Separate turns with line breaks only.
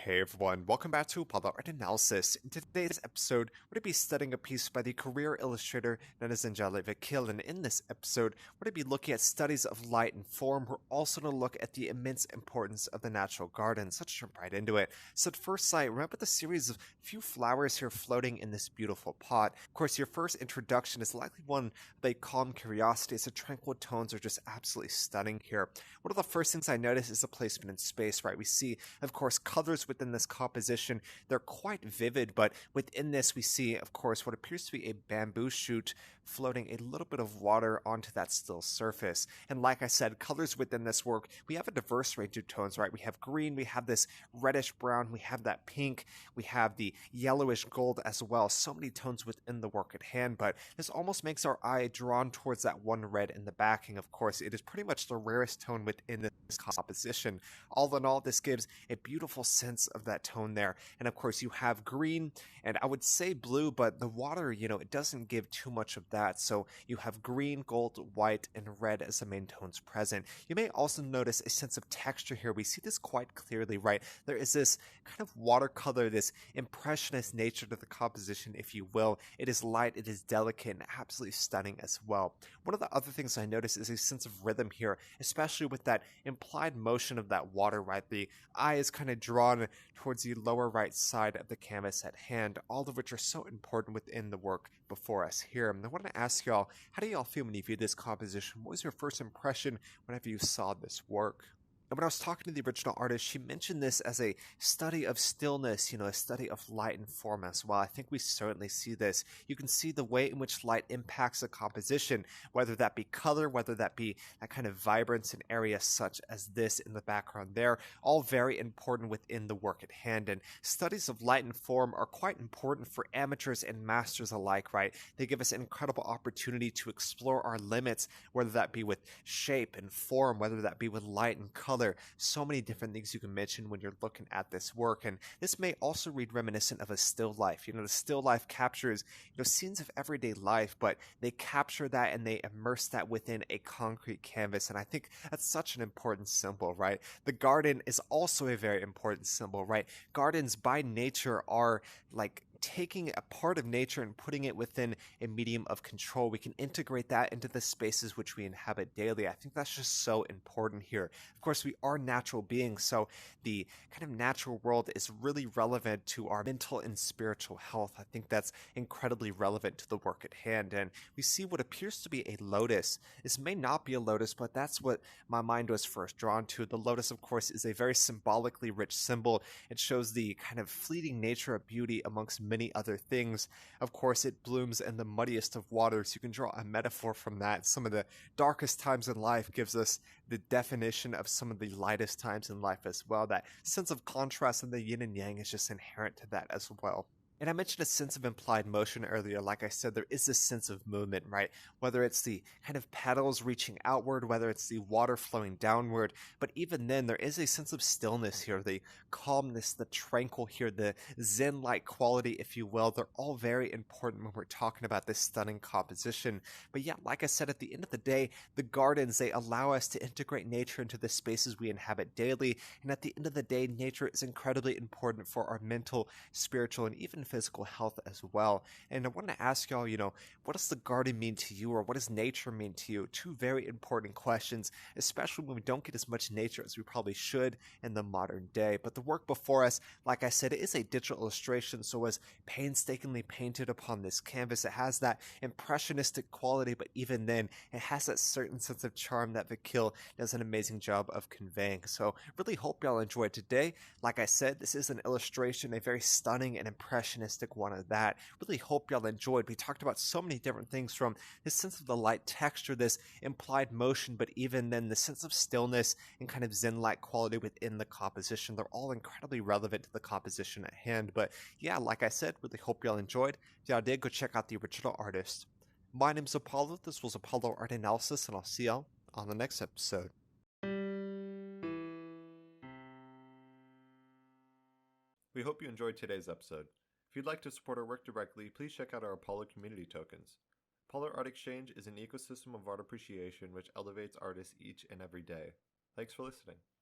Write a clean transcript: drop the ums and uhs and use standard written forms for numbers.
Hey everyone, welcome back to Apollo Art Analysis. In today's episode, we're going to be studying a piece by the career illustrator known as Anjali Vakil, and in this episode, we're going to be looking at studies of light and form. We're also going to look at the immense importance of the natural garden, so let's jump right into it. So at first sight, remember the series of few flowers here floating in this beautiful pot. Of course, your first introduction is likely one of a calm curiosity, so tranquil tones are just absolutely stunning here. One of the first things I notice is the placement in space, right? We see, of course, colors within this composition. They're quite vivid, but within this we see, of course, what appears to be a bamboo shoot floating a little bit of water onto that still surface. And like I said, colors within this work, we have a diverse range of tones, right? We have green, we have this reddish brown, we have that pink, we have the yellowish gold as well. So many tones within the work at hand, but this almost makes our eye drawn towards that one red in the backing. Of course, it is pretty much the rarest tone within this composition. All in all, this gives a beautiful sense of that tone there. And of course, you have green, and I would say blue, but the water, it doesn't give too much of that. So you have green, gold, white, and red as the main tones present. You may also notice a sense of texture here. We see this quite clearly, right? There is this kind of watercolor, this impressionist nature to the composition, if you will. It is light, it is delicate, and absolutely stunning as well. One of the other things I notice is a sense of rhythm here, especially with that implied motion of that water, right? The eye is kind of drawn towards the lower right side of the canvas at hand, all of which are so important within the work before us here. And I want to ask y'all, how do y'all feel when you view this composition? What was your first impression whenever you saw this work? And when I was talking to the original artist, she mentioned this as a study of stillness, a study of light and form as well. I think we certainly see this. You can see the way in which light impacts a composition, whether that be color, whether that be that kind of vibrance in areas such as this in the background there, all very important within the work at hand. And studies of light and form are quite important for amateurs and masters alike, right? They give us an incredible opportunity to explore our limits, whether that be with shape and form, whether that be with light and color. So many different things you can mention when you're looking at this work, and this may also read reminiscent of a still life. The still life captures scenes of everyday life, but they capture that and they immerse that within a concrete canvas, and I think that's such an important symbol, right? The garden is also a very important symbol, right? Gardens by nature are like taking a part of nature and putting it within a medium of control. We can integrate that into the spaces which we inhabit daily. I think that's just so important here. Of course, we are natural beings, so the kind of natural world is really relevant to our mental and spiritual health. I think that's incredibly relevant to the work at hand. And we see what appears to be a lotus. This may not be a lotus, but that's what my mind was first drawn to. The lotus, of course, is a very symbolically rich symbol. It shows the kind of fleeting nature of beauty amongst many other things. Of course, it blooms in the muddiest of waters. You can draw a metaphor from that. Some of the darkest times in life gives us the definition of some of the lightest times in life as well. That sense of contrast in the yin and yang is just inherent to that as well. And I mentioned a sense of implied motion earlier. Like I said, there is this sense of movement, right? Whether it's the kind of petals reaching outward, whether it's the water flowing downward, but even then, there is a sense of stillness here, the calmness, the tranquil here, the zen-like quality, if you will. They're all very important when we're talking about this stunning composition. But yeah, like I said, at the end of the day, the gardens, they allow us to integrate nature into the spaces we inhabit daily. And at the end of the day, nature is incredibly important for our mental, spiritual, and even physical health as well. And I want to ask y'all, what does the garden mean to you, or what does nature mean to you? Two very important questions, especially when we don't get as much nature as we probably should in the modern day. But the work before us, like I said, it is a digital illustration, so it was painstakingly painted upon this canvas. It has that impressionistic quality, but even then, it has that certain sense of charm that Vakil does an amazing job of conveying. So really hope y'all enjoyed today. Like I said, this is an illustration, a very stunning and impressionistic one of that. Really hope y'all enjoyed. We talked about so many different things, from this sense of the light texture, this implied motion, but even then the sense of stillness and kind of zen-like quality within the composition. They're all incredibly relevant to the composition at hand. But yeah, like I said, really hope y'all enjoyed. If y'all did, go check out the original artist. My name's Apollo. This was Apollo Art Analysis, and I'll see y'all on the next episode. We hope you enjoyed today's episode. If you'd like to support our work directly, please check out our Apollo community tokens. Apollo Art Exchange is an ecosystem of art appreciation which elevates artists each and every day. Thanks for listening.